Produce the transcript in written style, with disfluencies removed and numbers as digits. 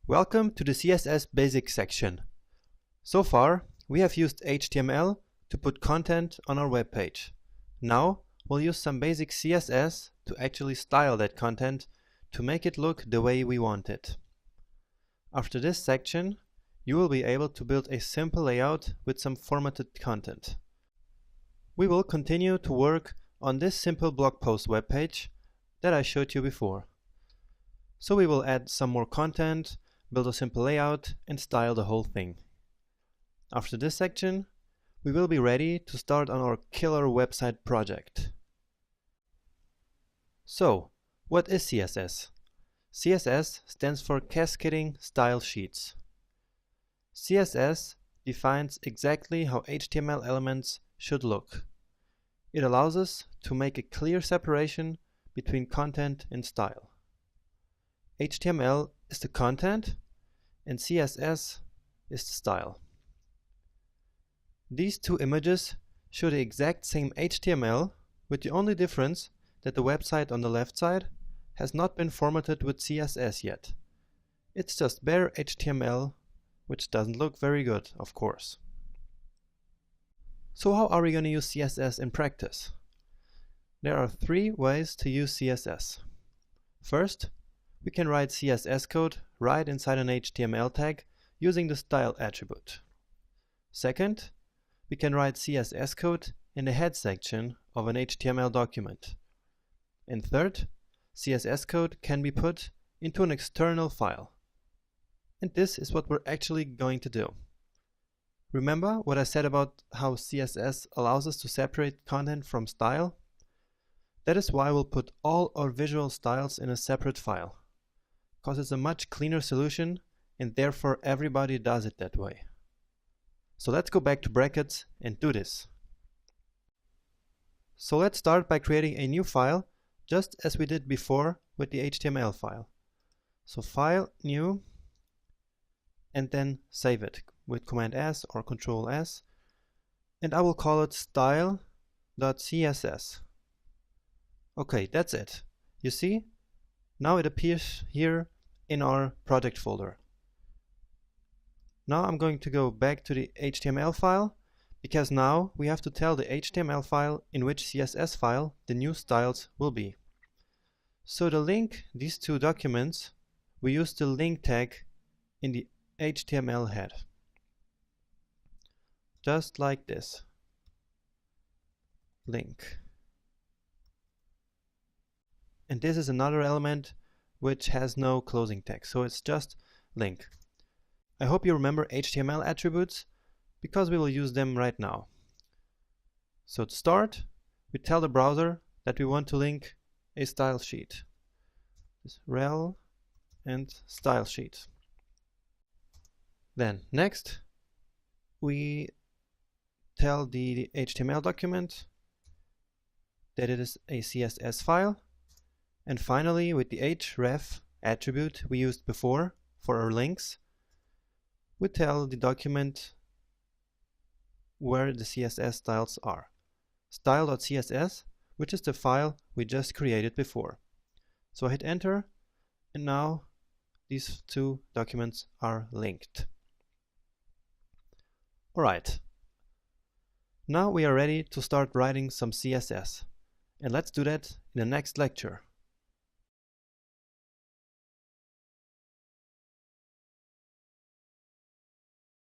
Welcome to the CSS Basics section. So far, we have used HTML to put content on our web page. Now, we'll use some basic CSS to actually style that content to make it look the way we want it. After this section, you will be able to build a simple layout with some formatted content. We will continue to work on this simple blog post web page that I showed you before. So we will add some more content, build a simple layout, and style the whole thing. After this section, we will be ready to start on our killer website project. So, what is CSS? CSS stands for Cascading Style Sheets. CSS defines exactly how HTML elements should look. It allows us to make a clear separation between content and style. HTML is the content and CSS is the style. These two images show the exact same HTML, with the only difference that the website on the left side has not been formatted with CSS yet. It's just bare HTML, which doesn't look very good, of course. So how are we going to use CSS in practice? There are three ways to use CSS. First, we can write CSS code right inside an HTML tag using the style attribute. Second, we can write CSS code in the head section of an HTML document. And third, CSS code can be put into an external file. And this is what we're actually going to do. Remember what I said about how CSS allows us to separate content from style? That is why we'll put all our visual styles in a separate file, because it's a much cleaner solution and therefore everybody does it that way. So let's go back to brackets and do this. So let's start by creating a new file, just as we did before with the HTML file. So File, New, and then save it with Command S or Control S, and I will call it style.css. Okay, that's it. You see? Now it appears here in our project folder. Now I'm going to go back to the HTML file, because now we have to tell the HTML file in which CSS file the new styles will be. So to link these two documents, we use the link tag in the HTML head. Just like this. Link. And this is another element which has no closing tag, so it's just link. I hope you remember HTML attributes, because we will use them right now. So to start, we tell the browser that we want to link a style sheet. This rel and style sheet. Then next, we tell the HTML document that it is a CSS file. And finally, with the href attribute we used before for our links, we tell the document where the CSS styles are. Style.css, which is the file we just created before. So I hit enter, and now these two documents are linked. Alright. Now we are ready to start writing some CSS. And let's do that in the next lecture.